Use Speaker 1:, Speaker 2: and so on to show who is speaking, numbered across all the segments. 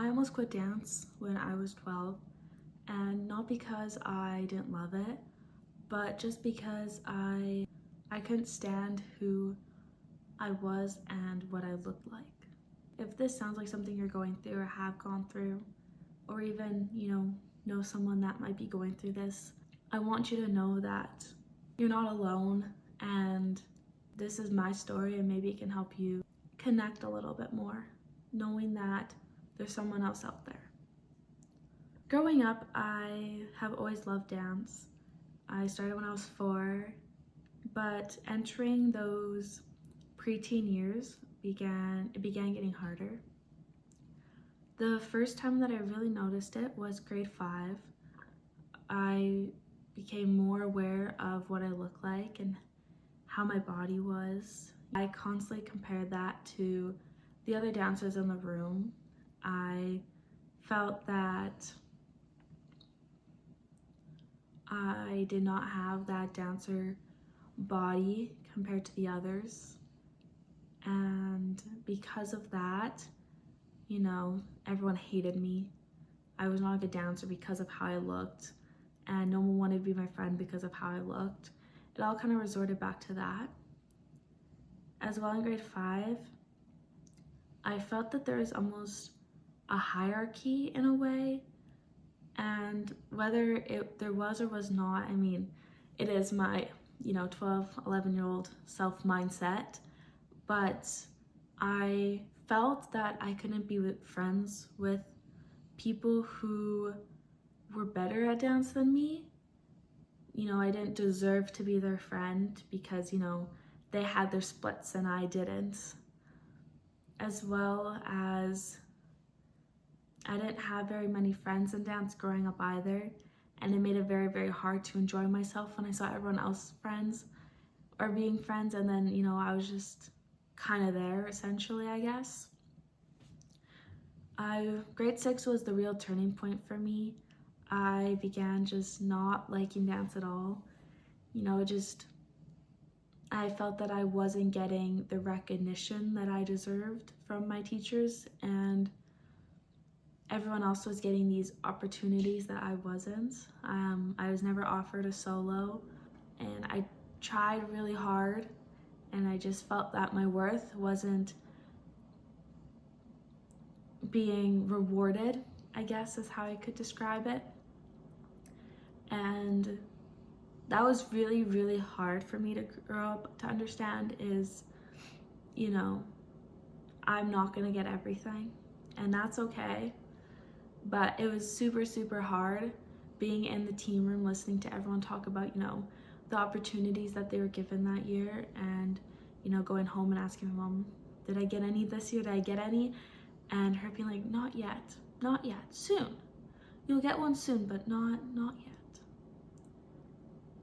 Speaker 1: I almost quit dance when I was 12, and not because I didn't love it, but just because I couldn't stand who I was and what I looked like. If this sounds like something you're going through or have gone through, or even, know someone that might be going through this, I want you to know that you're not alone, and this is my story, and maybe it can help you connect a little bit more, knowing that there's someone else out there. Growing up, I have always loved dance. I started when I was 4, but entering those preteen years began getting harder. The first time that I really noticed it was grade 5. I became more aware of what I looked like and how my body was. I constantly compared that to the other dancers in the room. I felt that I did not have that dancer body compared to the others. And because of that, everyone hated me. I was not a good dancer because of how I looked, and no one wanted to be my friend because of how I looked. It all kind of resorted back to that. As well, in grade 5, I felt that there was almost a hierarchy in a way, and whether there was or was not, it is my 12, 11-year-old self mindset, but I felt that I couldn't be friends with people who were better at dance than me. I didn't deserve to be their friend because, they had their splits and I didn't. As well as I didn't have very many friends in dance growing up either, and it made it very, very hard to enjoy myself when I saw everyone else's friends or being friends, and then, I was just kind of there, essentially, I guess. Grade 6 was the real turning point for me. I began just not liking dance at all. I felt that I wasn't getting the recognition that I deserved from my teachers, and everyone else was getting these opportunities that I wasn't. I was never offered a solo, and I tried really hard, and I just felt that my worth wasn't being rewarded, I guess is how I could describe it. And that was really, really hard for me to grow up to understand is, I'm not gonna get everything, and that's okay. But it was super, super hard being in the team room, listening to everyone talk about, the opportunities that they were given that year, and, going home and asking my mom, did I get any this year? Did I get any? And her being like, not yet, soon. You'll get one soon, but not yet.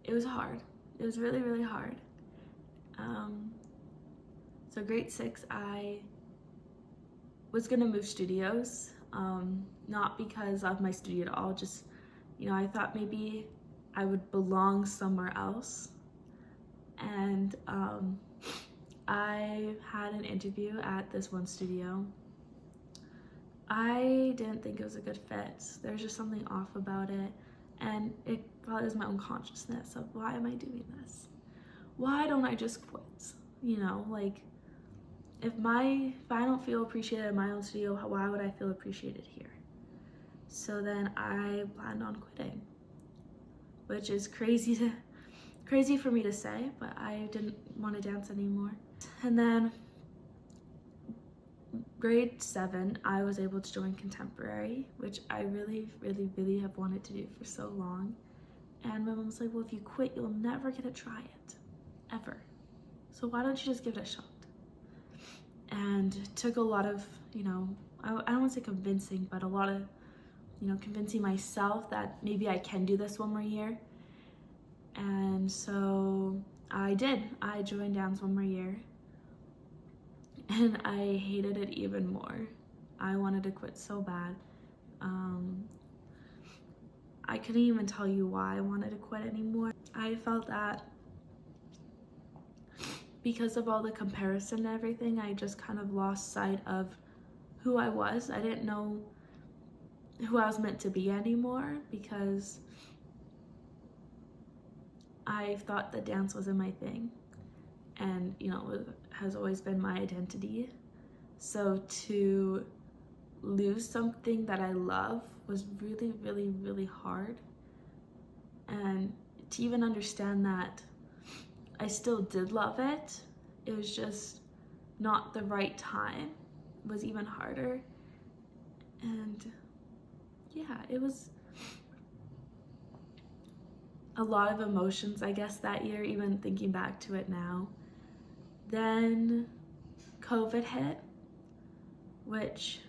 Speaker 1: It was hard. It was really, really hard. So grade 6, I was gonna move studios, not because of my studio at all, just, I thought maybe I would belong somewhere else. And I had an interview at this one studio. I didn't think it was a good fit. There was just something off about it, and it probably was my own consciousness of, why am I doing this? Why don't I just quit? If I don't feel appreciated in my own studio, why would I feel appreciated here? So then I planned on quitting, which is crazy for me to say, but I didn't want to dance anymore. And then grade 7, I was able to join contemporary, which I really, really, really have wanted to do for so long. And my mom was like, well, if you quit, you'll never get to try it, ever. So why don't you just give it a shot? And it took a lot of, I don't want to say convincing, but a lot of, convincing myself that maybe I can do this one more year. And so I did. I joined dance one more year, and I hated it even more. I wanted to quit so bad. I couldn't even tell you why I wanted to quit anymore. I felt that because of all the comparison and everything, I just kind of lost sight of who I was. I didn't know who I was meant to be anymore, because I thought that dance wasn't my thing, and you know, it has always been my identity. So to lose something that I love was really, really, really hard. And to even understand that I still did love it, it was just not the right time, was even harder. And yeah, it was a lot of emotions, I guess, that year, even thinking back to it now. Then COVID hit, which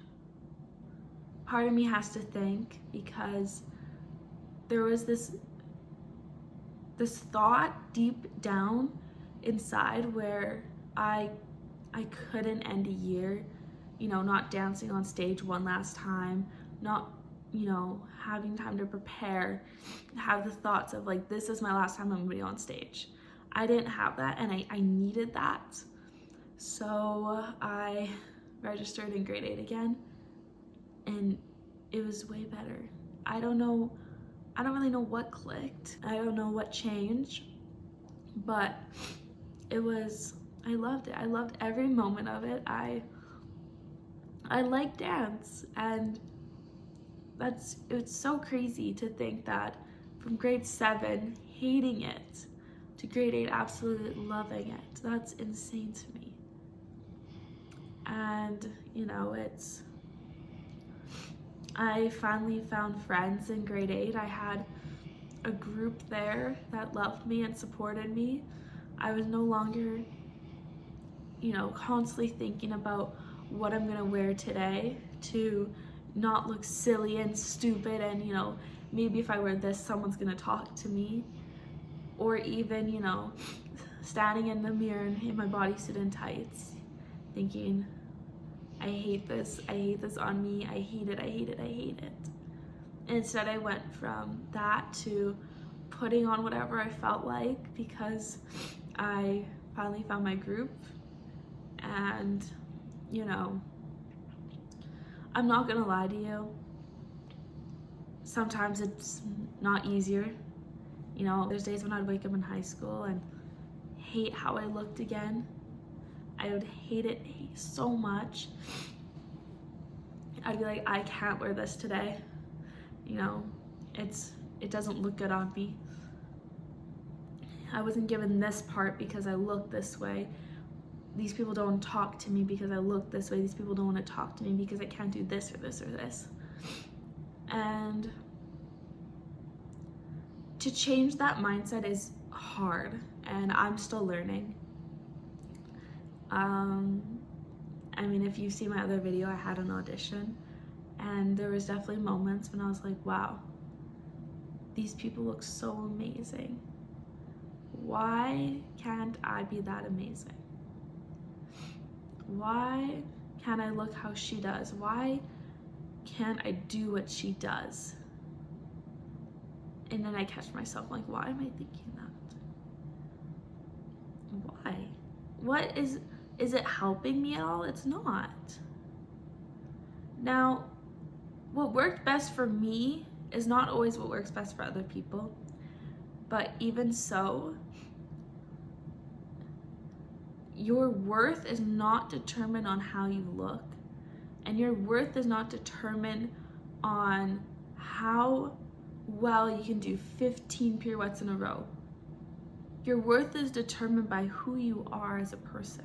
Speaker 1: part of me has to thank, because there was this thought deep down inside where I couldn't end a year, you know, not dancing on stage one last time, not, you know, having time to prepare, have the thoughts of like, this is my last time I'm gonna be on stage. I didn't have that, and I needed that. So I registered in grade 8 again, and it was way better. I don't really know what clicked. I don't know what changed, but it was, I loved it. I loved every moment of it. I like dance, and it's so crazy to think that from grade 7 hating it to grade 8 absolutely loving it. That's insane to me. And you know, I finally found friends in grade 8. I had a group there that loved me and supported me. I was no longer, you know, constantly thinking about what I'm gonna wear today to not look silly and stupid, and you know, maybe if I wear this, someone's gonna talk to me. Or even, you know, standing in the mirror in my bodysuit and tights, thinking, I hate this on me, I hate it. And instead I went from that to putting on whatever I felt like, because I finally found my group. And you know, I'm not gonna lie to you, sometimes it's not easier. You know, there's days when I'd wake up in high school and hate how I looked again. I would hate it so much. I'd be like, I can't wear this today. You know, it doesn't look good on me. I wasn't given this part because I look this way. These people don't talk to me because I look this way. These people don't want to talk to me because I can't do this or this or this. And to change that mindset is hard, and I'm still learning. I mean, if you've seen my other video, I had an audition, and there was definitely moments when I was like, wow, these people look so amazing. Why can't I be that amazing? Why can't I look how she does? Why can't I do what she does? And then I catch myself like, why am I thinking that? Why? What is it helping me at all? It's not. Now, what worked best for me is not always what works best for other people. But even so, your worth is not determined on how you look. And your worth is not determined on how well you can do 15 pirouettes in a row. Your worth is determined by who you are as a person.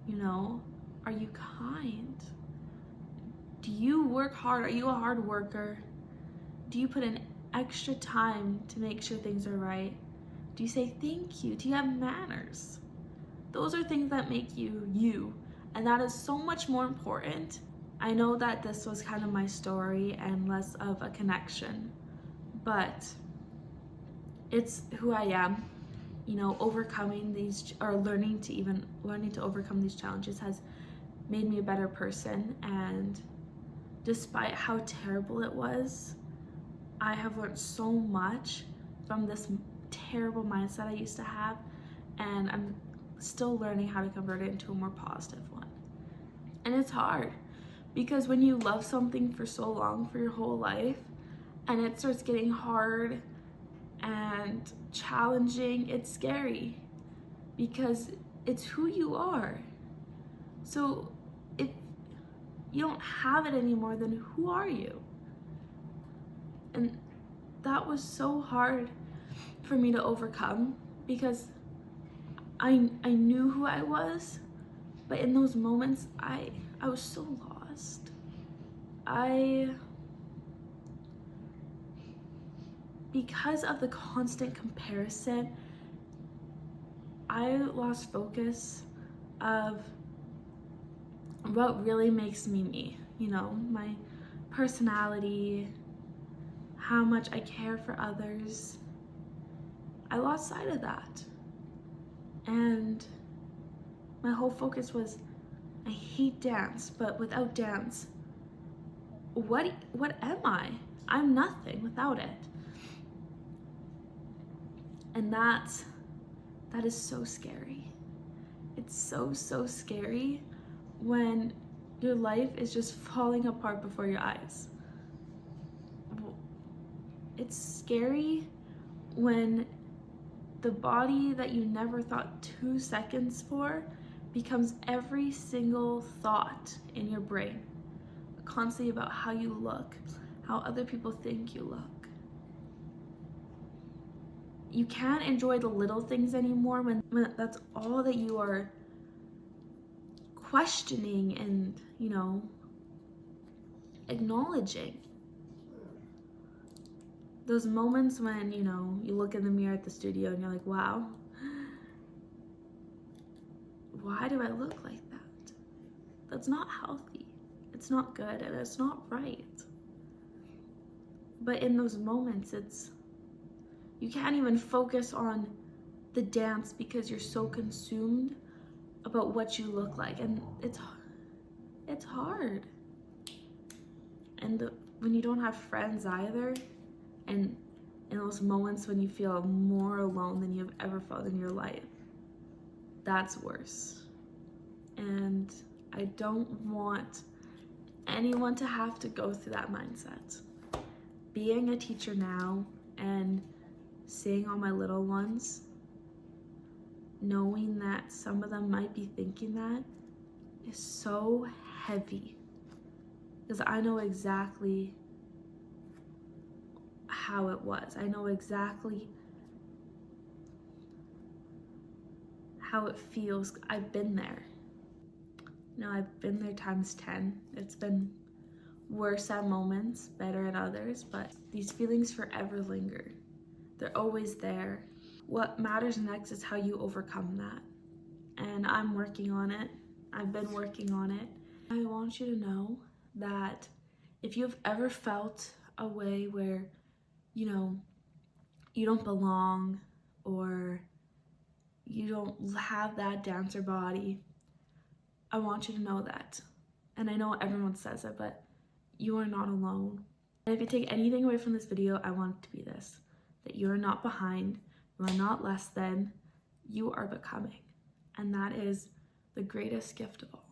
Speaker 1: You know, are you kind? Do you work hard? Are you a hard worker? Do you put in extra time to make sure things are right? Do you say thank you? Do you have manners? Those are things that make you you, and that is so much more important. I know that this was kind of my story and less of a connection, but it's who I am. You know, overcoming these, or learning to overcome these challenges has made me a better person. And despite how terrible it was, I have learned so much from this terrible mindset I used to have, and I'm still learning how to convert it into a more positive one. And it's hard, Because when you love something for so long, for your whole life, and it starts getting hard and challenging, it's scary because it's who you are. So if you don't have it anymore, then who are you? And that was so hard for me to overcome because I knew who I was, but in those moments I was so lost. Because of the constant comparison, I lost focus of what really makes me me, you know, my personality, how much I care for others. I lost sight of that. And my whole focus was, I hate dance, but without dance, what am I? I'm nothing without it. And that is so scary. It's so scary when your life is just falling apart before your eyes. It's scary when the body that you never thought 2 seconds for becomes every single thought in your brain, constantly about how you look, how other people think you look. You can't enjoy the little things anymore when that's all that you are questioning and, you know, acknowledging. Those moments when, you know, you look in the mirror at the studio and you're like, wow, why do I look like that? That's not healthy. It's not good and it's not right. But in those moments, you can't even focus on the dance because you're so consumed about what you look like, and it's hard. And when you don't have friends either, and in those moments when you feel more alone than you've ever felt in your life, that's worse. And I don't want anyone to have to go through that mindset. Being a teacher now and seeing all my little ones, knowing that some of them might be thinking that, is so heavy. Because I know exactly how it was. I know exactly how it feels. I've been there. You know, I've been there times 10. It's been worse at moments, better at others, but these feelings forever linger. They're always there. What matters next is how you overcome that. And I'm working on it. I've been working on it. I want you to know that if you've ever felt a way where, you know, you don't belong or you don't have that dancer body, I want you to know that. And I know everyone says it, but you are not alone. And if you take anything away from this video, I want it to be this: that you are not behind, you are not less than, you are becoming. And that is the greatest gift of all.